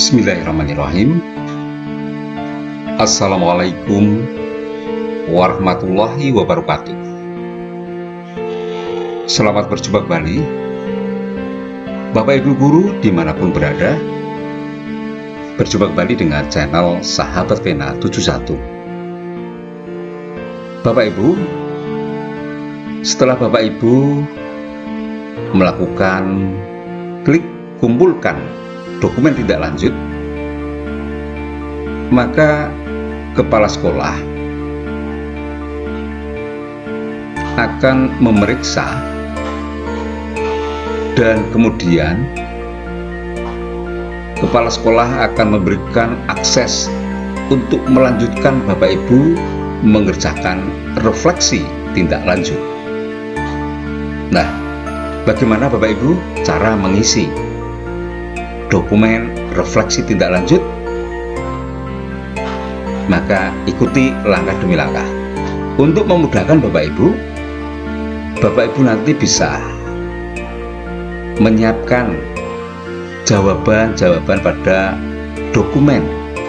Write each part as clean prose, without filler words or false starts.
Bismillahirrahmanirrahim. Assalamualaikum warahmatullahi wabarakatuh. Selamat berjumpa kembali Bapak Ibu Guru dimanapun berada. Berjumpa kembali dengan channel Sahabat Pena 71. Bapak Ibu, setelah Bapak Ibu melakukan klik kumpulkan dokumen tindak lanjut, maka kepala sekolah akan memeriksa dan kemudian kepala sekolah akan memberikan akses untuk melanjutkan Bapak Ibu mengerjakan refleksi tindak lanjut. Nah, bagaimana Bapak Ibu cara mengisi dokumen refleksi tindak lanjut? Maka ikuti langkah demi langkah. Untuk memudahkan Bapak Ibu nanti bisa menyiapkan jawaban-jawaban pada dokumen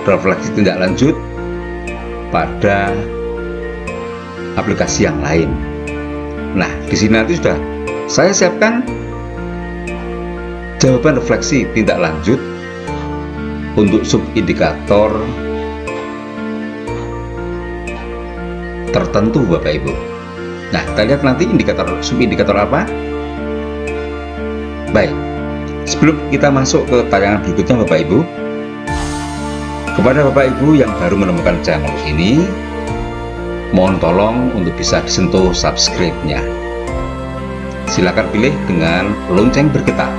refleksi tindak lanjut pada aplikasi yang lain. Nah, di sini nanti sudah saya siapkan jawaban refleksi tindak lanjut untuk subindikator tertentu Bapak Ibu. Nah, kita lihat nanti subindikator apa. Baik, sebelum kita masuk ke tayangan berikutnya Bapak Ibu, kepada Bapak Ibu yang baru menemukan channel ini, mohon tolong untuk bisa disentuh subscribe-nya. Silakan pilih dengan lonceng bergetar.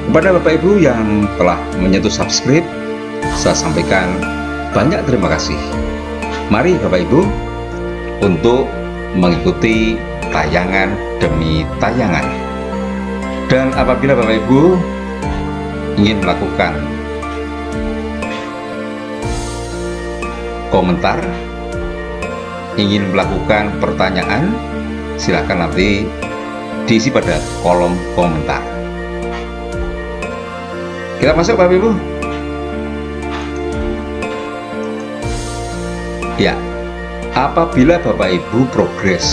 Kepada Bapak Ibu yang telah menyentuh subscribe, saya sampaikan banyak terima kasih. Mari Bapak Ibu untuk mengikuti tayangan demi tayangan. Dan apabila Bapak Ibu ingin melakukan komentar, ingin melakukan pertanyaan, silakan nanti diisi pada kolom komentar. Kita masuk Bapak Ibu. Ya, apabila Bapak Ibu progres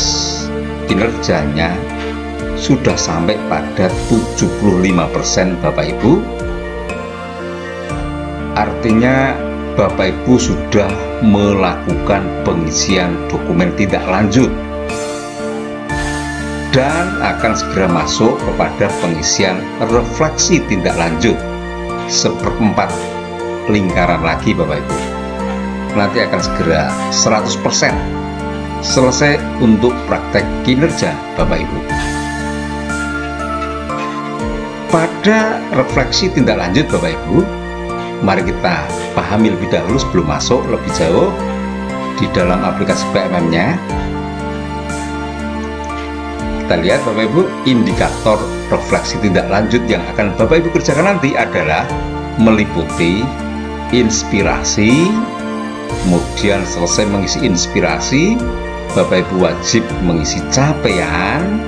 kinerjanya sudah sampai pada 75% Bapak Ibu, artinya Bapak Ibu sudah melakukan pengisian dokumen tindak lanjut dan akan segera masuk kepada pengisian refleksi tindak lanjut seperempat lingkaran lagi Bapak Ibu. Nanti akan segera 100% selesai untuk praktek kinerja Bapak Ibu. Pada refleksi tindak lanjut Bapak Ibu, mari kita pahami lebih dahulu sebelum masuk lebih jauh di dalam aplikasi PMM-nya. Kita lihat Bapak Ibu, indikator refleksi tindak lanjut yang akan Bapak Ibu kerjakan nanti adalah meliputi inspirasi. Kemudian selesai mengisi inspirasi, Bapak Ibu wajib mengisi capaian.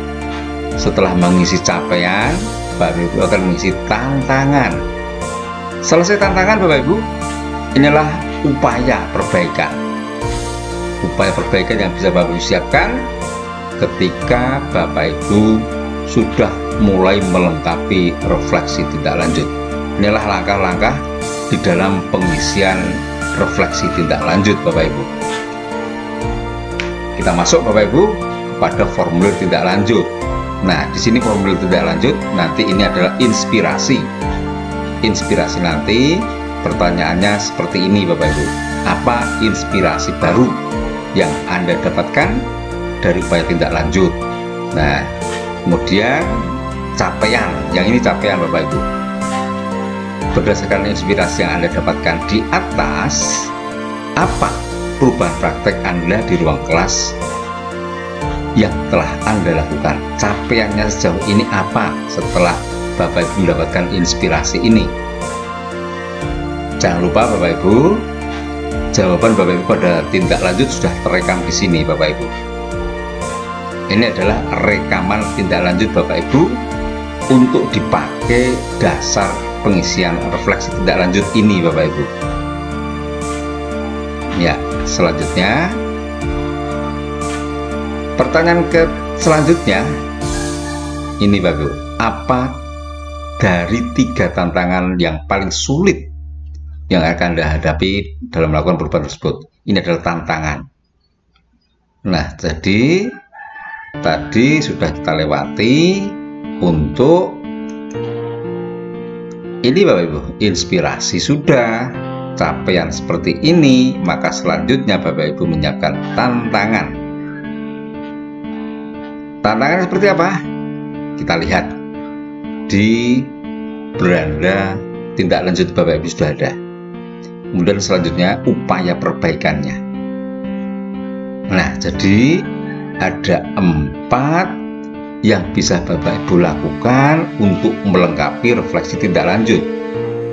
Setelah mengisi capaian, Bapak Ibu akan mengisi tantangan. Selesai tantangan Bapak Ibu, inilah upaya perbaikan. Upaya perbaikan yang bisa Bapak Ibu siapkan ketika Bapak Ibu sudah mulai melengkapi refleksi tindak lanjut. Inilah langkah-langkah di dalam pengisian refleksi tindak lanjut Bapak Ibu. Kita masuk Bapak Ibu pada formulir tindak lanjut. Nah, di sini formulir tindak lanjut nanti ini adalah inspirasi. Inspirasi nanti pertanyaannya seperti ini Bapak Ibu. Apa inspirasi baru yang Anda dapatkan dari upaya tindak lanjut? Nah, kemudian capaian. Yang ini capaian Bapak Ibu. Berdasarkan inspirasi yang Anda dapatkan di atas, apa perubahan praktek Anda di ruang kelas yang telah Anda lakukan? Capaiannya sejauh ini apa setelah Bapak Ibu mendapatkan inspirasi ini? Jangan lupa Bapak Ibu, jawaban Bapak Ibu pada tindak lanjut sudah terekam di sini Bapak Ibu. Ini adalah rekaman tindak lanjut Bapak Ibu untuk dipakai dasar pengisian refleksi tindak lanjut ini Bapak Ibu. Ya, selanjutnya pertanyaan selanjutnya ini Bapak Ibu, apa dari 3 tantangan yang paling sulit yang akan Anda hadapi dalam melakukan perubahan tersebut? Ini adalah tantangan. Nah, jadi tadi sudah kita lewati untuk ini Bapak Ibu, inspirasi sudah, capaian seperti ini, maka selanjutnya Bapak Ibu menyiapkan tantangan. Tantangan seperti apa? Kita lihat di beranda tindak lanjut Bapak Ibu sudah ada. Kemudian selanjutnya upaya perbaikannya. Nah, jadi ada 4 yang bisa Bapak Ibu lakukan untuk melengkapi refleksi tindak lanjut.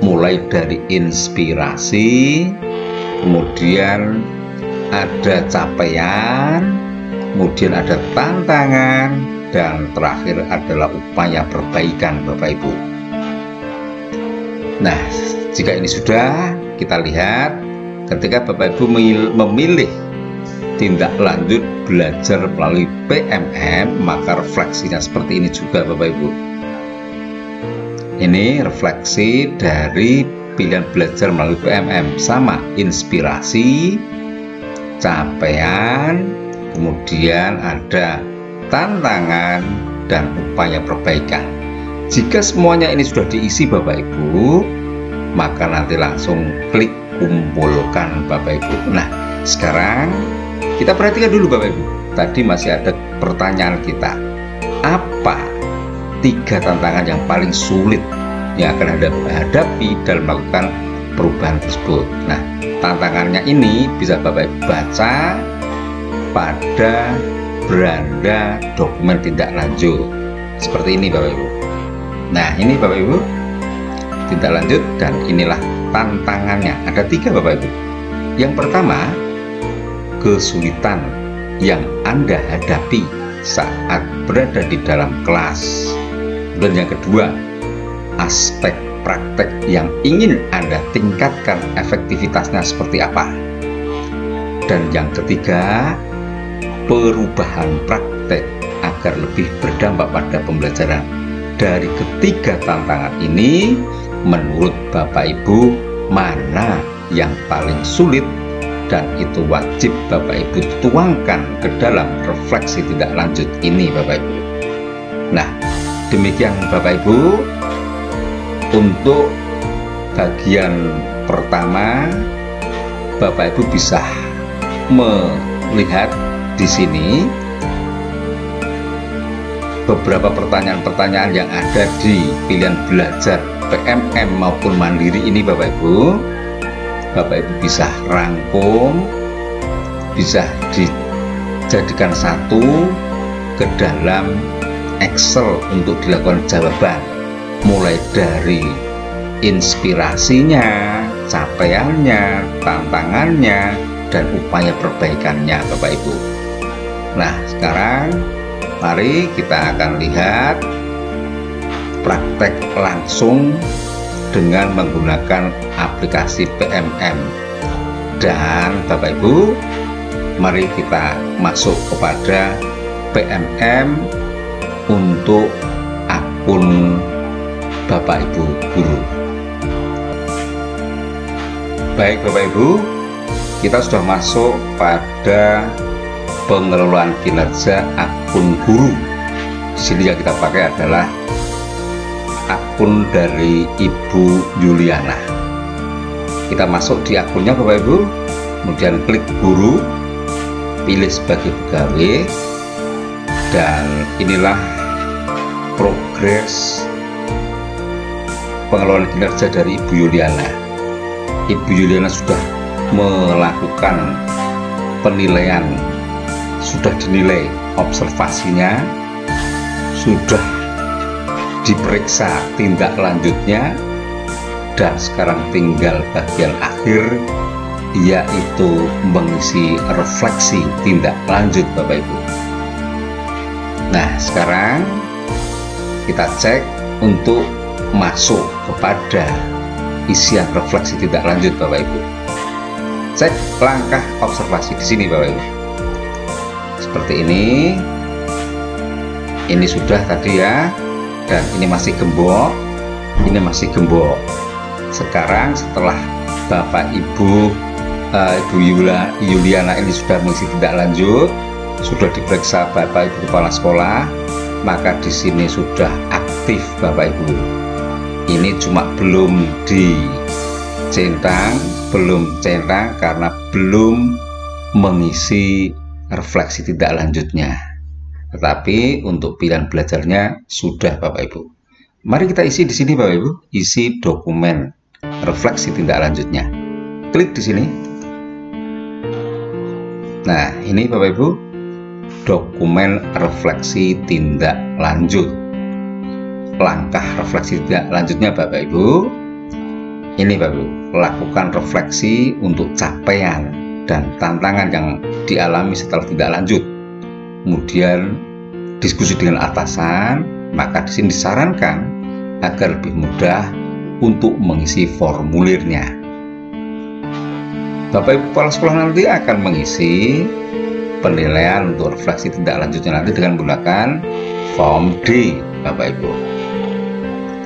Mulai dari inspirasi, kemudian ada capaian, kemudian ada tantangan, dan terakhir adalah upaya perbaikan Bapak Ibu. Nah, jika ini sudah, kita lihat ketika Bapak Ibu memilih tindak lanjut belajar melalui PMM, maka refleksinya seperti ini juga Bapak Ibu. Ini refleksi dari pilihan belajar melalui PMM, sama inspirasi, capaian, kemudian ada tantangan dan upaya perbaikan. Jika semuanya ini sudah diisi Bapak Ibu, maka nanti langsung klik kumpulkan Bapak Ibu. Nah, sekarang kita perhatikan dulu Bapak Ibu. Tadi masih ada pertanyaan kita. Apa 3 tantangan yang paling sulit yang akan Anda hadapi dalam melakukan perubahan tersebut? Nah, tantangannya ini bisa Bapak Ibu baca pada beranda dokumen tindak lanjut. Seperti ini Bapak Ibu. Nah, ini Bapak Ibu tindak lanjut dan inilah tantangannya. Ada 3 Bapak Ibu. Yang pertama, kesulitan yang Anda hadapi saat berada di dalam kelas. Dan yang kedua, aspek praktek yang ingin Anda tingkatkan efektivitasnya seperti apa. Dan yang ketiga, perubahan praktek agar lebih berdampak pada pembelajaran. Dari ketiga tantangan ini, menurut Bapak Ibu, mana yang paling sulit dan itu wajib Bapak Ibu tuangkan ke dalam refleksi tindak lanjut ini Bapak Ibu. Nah, demikian Bapak Ibu untuk bagian pertama. Bapak Ibu bisa melihat di sini beberapa pertanyaan-pertanyaan yang ada di pilihan belajar PMM maupun mandiri ini Bapak Ibu. Bapak Ibu bisa rangkum, bisa dijadikan satu ke dalam Excel untuk dilakukan jawaban, mulai dari inspirasinya, capaiannya, tantangannya, dan upaya perbaikannya Bapak Ibu. Nah, sekarang mari kita akan lihat praktek langsung dengan menggunakan aplikasi PMM. Dan Bapak Ibu, mari kita masuk kepada PMM untuk akun Bapak Ibu guru. Baik Bapak Ibu, kita sudah masuk pada pengelolaan kinerja akun guru. Di sini yang kita pakai adalah akun dari Ibu Yuliana. Kita masuk di akunnya Bapak Ibu, kemudian klik guru, pilih sebagai pegawai, dan inilah progres pengelolaan kinerja dari Ibu Yuliana. Ibu Yuliana sudah melakukan penilaian, sudah dinilai observasinya, sudah diperiksa tindak lanjutnya, dan sekarang tinggal bagian akhir, yaitu mengisi refleksi tindak lanjut Bapak Ibu. Nah, sekarang kita cek untuk masuk kepada isian refleksi tindak lanjut Bapak Ibu. Cek langkah observasi di sini Bapak Ibu. Seperti ini. Ini sudah tadi ya, dan ini masih gembok, ini masih gembok. Sekarang setelah Bapak Ibu Ibu Yuliana ini sudah mengisi tindak lanjut, sudah diperiksa Bapak Ibu Kepala Sekolah, maka di sini sudah aktif Bapak Ibu. Ini cuma belum belum centang karena belum mengisi refleksi tindak lanjutnya. Tetapi untuk pilihan belajarnya sudah Bapak Ibu. Mari kita isi di sini Bapak Ibu, isi dokumen refleksi tindak lanjutnya. Klik di sini. Nah, ini Bapak Ibu, dokumen refleksi tindak lanjut. Langkah refleksi tindak lanjutnya Bapak Ibu. Ini Bapak Ibu, lakukan refleksi untuk capaian dan tantangan yang dialami setelah tindak lanjut. Kemudian diskusi dengan atasan, maka di sini disarankan agar lebih mudah untuk mengisi formulirnya. Bapak Ibu Kepala Sekolah nanti akan mengisi penilaian untuk refleksi tindak lanjutnya nanti dengan menggunakan form D Bapak Ibu.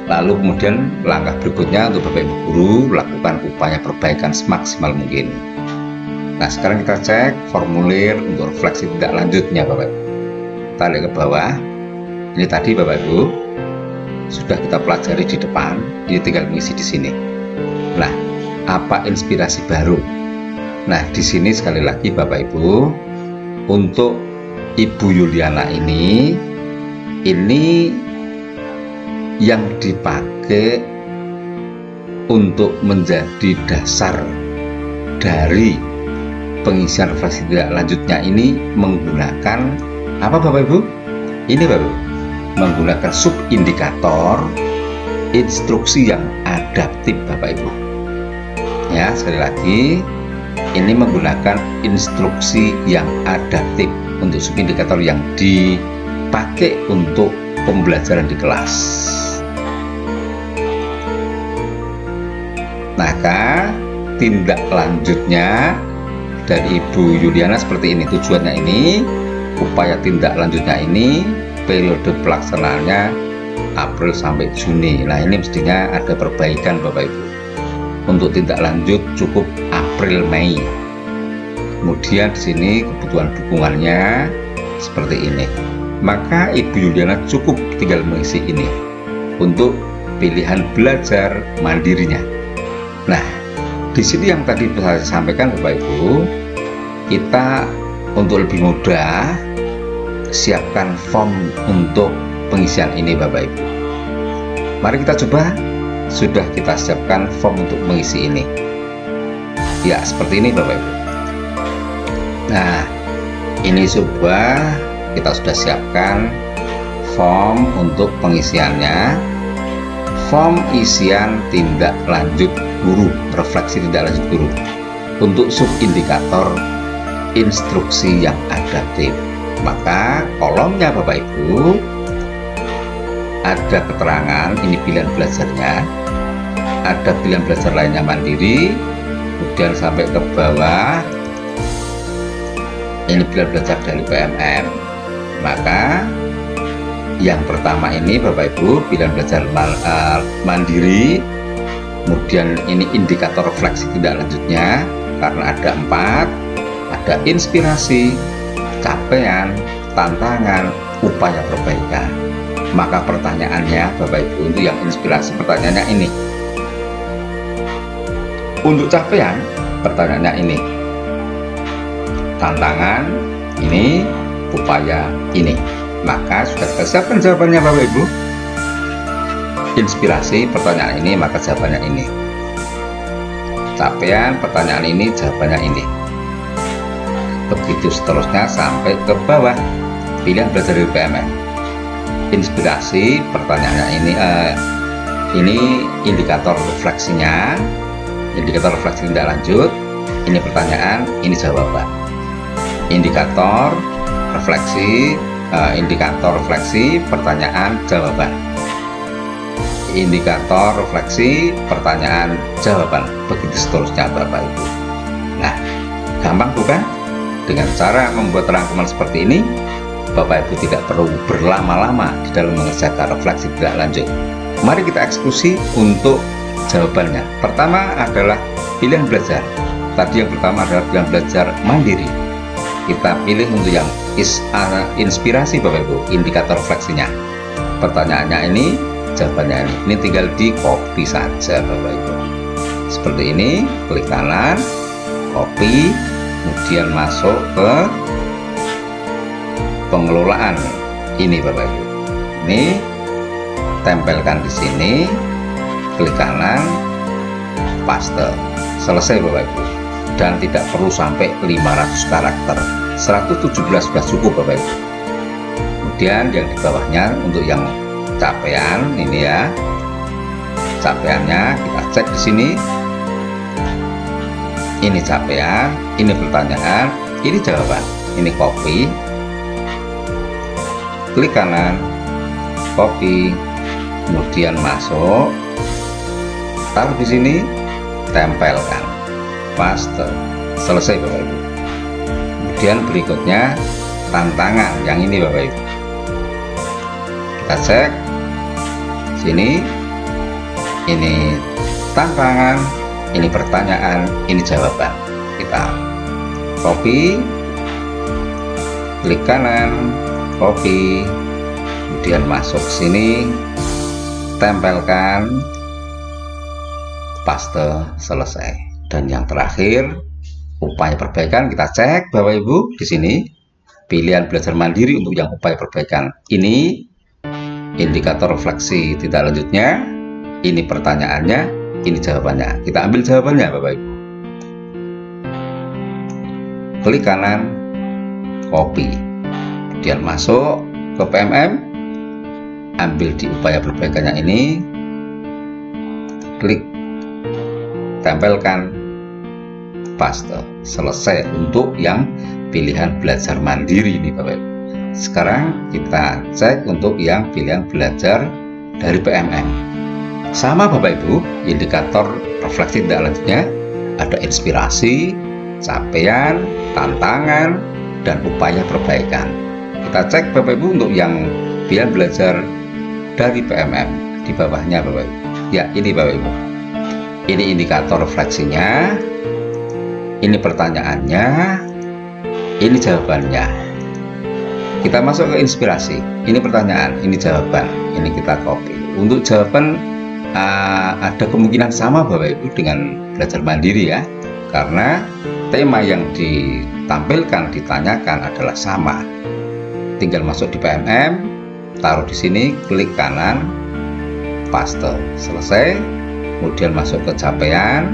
Lalu kemudian langkah berikutnya untuk Bapak Ibu guru, lakukan upaya perbaikan semaksimal mungkin. Nah, sekarang kita cek formulir untuk refleksi tindak lanjutnya Bapak Ibu. Kita lihat ke bawah. Ini tadi Bapak Ibu sudah kita pelajari di depan, ini tinggal mengisi di sini. Nah, apa inspirasi baru? Nah, di sini sekali lagi Bapak Ibu, untuk Ibu Yuliana ini yang dipakai untuk menjadi dasar dari pengisian refleksi tindak lanjutnya ini menggunakan apa Bapak Ibu? Ini Bapak Ibu, menggunakan subindikator instruksi yang adaptif Bapak Ibu. Ya, sekali lagi, ini menggunakan instruksi yang adaptif untuk subindikator yang dipakai untuk pembelajaran di kelas. Maka tindak lanjutnya dari Ibu Yuliana seperti ini, tujuannya ini, upaya tindak lanjutnya ini, periode pelaksanaannya April sampai Juni. Nah, ini mestinya ada perbaikan Bapak Ibu. Untuk tindak lanjut cukup April Mei. Kemudian di sini kebutuhan dukungannya seperti ini. Maka Ibu Yuliana cukup tinggal mengisi ini untuk pilihan belajar mandirinya. Nah, di sini yang tadi saya sampaikan Bapak Ibu, kita untuk lebih mudah siapkan form untuk pengisian ini Bapak Ibu. Mari kita coba. Sudah kita siapkan form untuk mengisi ini. Ya, seperti ini Bapak Ibu. Nah, ini kita sudah siapkan form untuk pengisiannya. Form isian tindak lanjut guru, refleksi tindak lanjut guru untuk subindikator instruksi yang adaptif. Maka kolomnya Bapak Ibu ada keterangan, ini pilihan belajarnya, ada pilihan belajar lainnya mandiri, kemudian sampai ke bawah ini pilihan belajar dari PMM. Maka yang pertama ini Bapak Ibu pilihan belajar mandiri, kemudian ini indikator refleksi tindak lanjutnya karena ada 4, ada inspirasi, capaian, tantangan, upaya perbaikan. Maka pertanyaannya Bapak Ibu, untuk yang inspirasi pertanyaannya ini, untuk capaian pertanyaannya ini, tantangan ini, upaya ini. Maka sudah kita siapkan jawabannya Bapak Ibu. Inspirasi pertanyaan ini, maka jawabannya ini. Capaian pertanyaan ini, jawabannya ini. Begitu seterusnya sampai ke bawah pilihan belajar dari PMM. Inspirasi pertanyaannya ini indikator refleksinya, indikator refleksi tindak lanjut, ini pertanyaan, ini jawaban. Indikator refleksi, pertanyaan, jawaban. indikator refleksi, pertanyaan, jawaban, begitu seterusnya Bapak Ibu. Nah, gampang bukan? Dengan cara membuat rangkuman seperti ini, Bapak Ibu tidak perlu berlama-lama di dalam mengerjakan refleksi tidak lanjut. Mari kita eksekusi untuk jawabannya. Pertama adalah pilihan belajar. Tadi yang pertama adalah pilihan belajar mandiri. Kita pilih untuk yang inspirasi Bapak Ibu, indikator refleksinya. Pertanyaannya ini, jawabannya ini. Ini tinggal di copy saja Bapak Ibu. Seperti ini, klik kanan, copy, kemudian masuk ke pengelolaan. Ini Bapak Ibu. Ini tempelkan di sini, klik kanan, paste. Selesai Bapak Ibu. Dan tidak perlu sampai 500 karakter. 117 sudah cukup Bapak Ibu. Kemudian yang di bawahnya untuk yang capaian ini ya. Capaiannya kita cek di sini. Ini capaian, ini pertanyaan, ini jawaban. Ini copy. Klik kanan, copy, kemudian masuk, taruh di sini, tempelkan, paste. Selesai Bapak Ibu. Kemudian berikutnya tantangan yang ini Bapak Ibu. Kita cek sini, ini tantangan, ini pertanyaan, ini jawaban. Kita copy, klik kanan, copy, kemudian masuk sini, tempelkan, paste, selesai. Dan yang terakhir, upaya perbaikan kita cek Bapak Ibu di sini. Pilihan belajar mandiri untuk yang upaya perbaikan. Ini indikator refleksi tidak lanjutnya. Ini pertanyaannya, ini jawabannya. Kita ambil jawabannya Bapak Ibu. Klik kanan, copy, kemudian masuk ke PMM, ambil di upaya perbaikannya ini, klik, tempelkan, paste. Selesai untuk yang pilihan belajar mandiri ini Bapak Ibu. Sekarang kita cek untuk yang pilihan belajar dari PMM. Sama Bapak Ibu, indikator refleksi tidak lanjutnya ada inspirasi, capaian, tantangan, dan upaya perbaikan. Kita cek Bapak Ibu untuk yang pilihan belajar dari PMM. Di bawahnya Bapak Ibu. Ya, ini Bapak Ibu. Ini indikator refleksinya, ini pertanyaannya, ini jawabannya. Kita masuk ke inspirasi, ini pertanyaan, ini jawaban, ini kita copy. Untuk jawaban ada kemungkinan sama Bapak Ibu dengan belajar mandiri ya, karena tema yang ditampilkan, ditanyakan adalah sama. Tinggal masuk di PMM, taruh di sini, klik kanan, paste, selesai. Kemudian masuk ke capaian,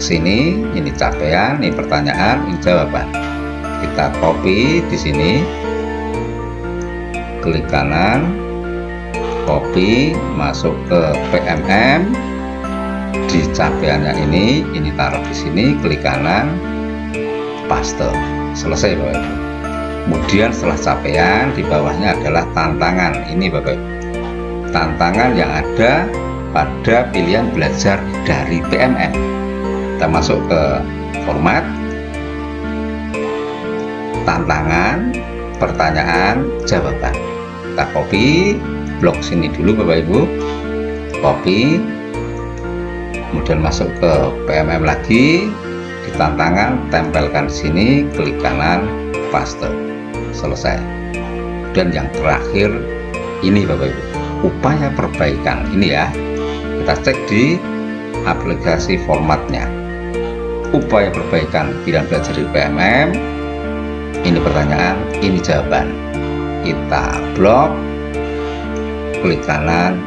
sini, ini capaian, ini pertanyaan, ini jawaban. Kita copy di sini, klik kanan, copy, masuk ke PMM, di capaiannya ini taruh di sini, klik kanan, paste, selesai Bapak Ibu. Kemudian setelah capaian, di bawahnya adalah tantangan. Ini Bapak Ibu, tantangan yang ada pada pilihan belajar dari PMM. Kita masuk ke format, tantangan, pertanyaan, jawaban. Kita copy, blok sini dulu Bapak Ibu, copy, kemudian masuk ke PMM lagi, di tantangan, tempelkan di sini, klik kanan, paste, selesai. Dan yang terakhir ini Bapak Ibu, upaya perbaikan. Ini ya, kita cek di aplikasi formatnya. Upaya perbaikan pilihan belajar di PMM, ini pertanyaan, ini jawaban. Kita blok, klik kanan,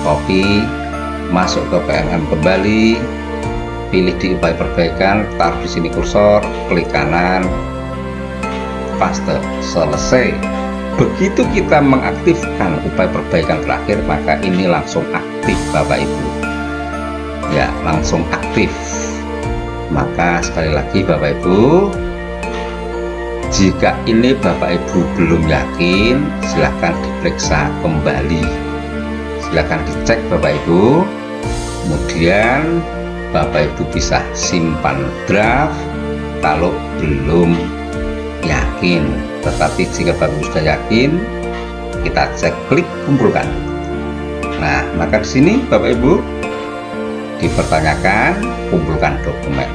copy, masuk ke PMM kembali, pilih di upaya perbaikan, taruh di sini kursor, klik kanan, paste, selesai. Begitu kita mengaktifkan upaya perbaikan terakhir, maka ini langsung aktif Bapak Ibu. Ya, langsung aktif. Maka sekali lagi Bapak Ibu, jika ini Bapak Ibu belum yakin, silahkan diperiksa kembali. silakan dicek Bapak Ibu. Kemudian Bapak Ibu bisa simpan draft kalau belum yakin. Tetapi jika Bapak Ibu sudah yakin, kita cek, klik kumpulkan. Nah, maka di sini Bapak Ibu dipertanyakan kumpulkan dokumen.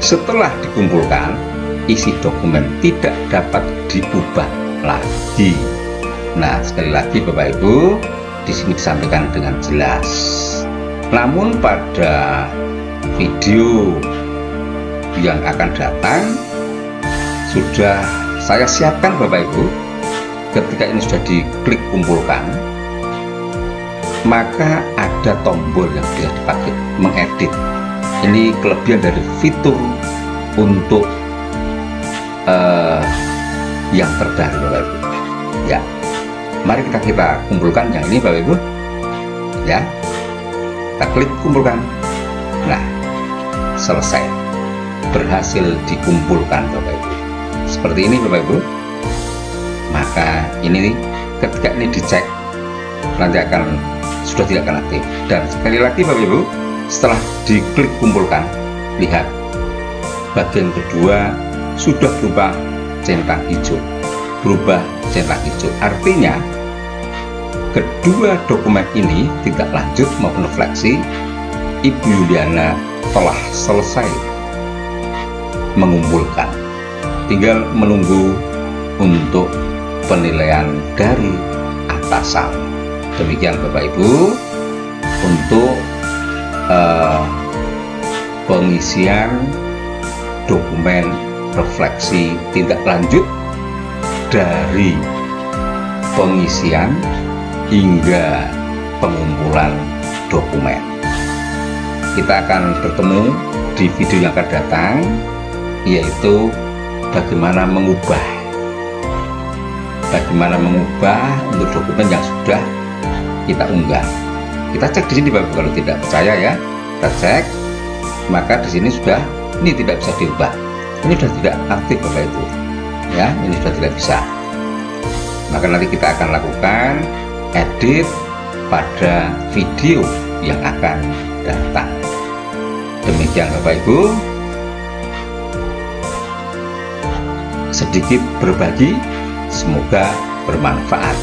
Setelah dikumpulkan, isi dokumen tidak dapat diubah lagi. Nah, sekali lagi Bapak Ibu, di sini disampaikan dengan jelas. Namun pada video yang akan datang sudah saya siapkan Bapak Ibu. Ketika ini sudah diklik kumpulkan, maka ada tombol yang bisa dipakai mengedit. Ini kelebihan dari fitur untuk yang terbaru Bapak Ibu. Ya, mari kita kumpulkan yang ini Bapak Ibu. Ya, kita klik kumpulkan. Nah, selesai, berhasil dikumpulkan Bapak Ibu. Seperti ini Bapak Ibu. Maka ini ketika ini dicek, nanti sudah tidak akan aktif. Dan sekali lagi Bapak Ibu, setelah diklik kumpulkan, lihat bagian kedua sudah berubah centang hijau. Artinya kedua dokumen ini tidak lanjut maupun refleksi. Ibu Yuliana telah selesai mengumpulkan, tinggal menunggu untuk penilaian dari atasan. Demikian Bapak Ibu untuk pengisian dokumen refleksi tindak lanjut dari pengisian hingga pengumpulan dokumen. Kita akan bertemu di video yang akan datang, yaitu bagaimana mengubah untuk dokumen yang sudah kita unggah. Kita cek di sini Bapak, kalau tidak percaya ya, kita cek. Maka di sini sudah, ini tidak bisa diubah. Ini sudah tidak aktif Bapak Ibu. Ya, ini sudah tidak bisa. Maka nanti kita akan lakukan edit pada video yang akan datang. Demikian Bapak Ibu, sedikit berbagi, semoga bermanfaat.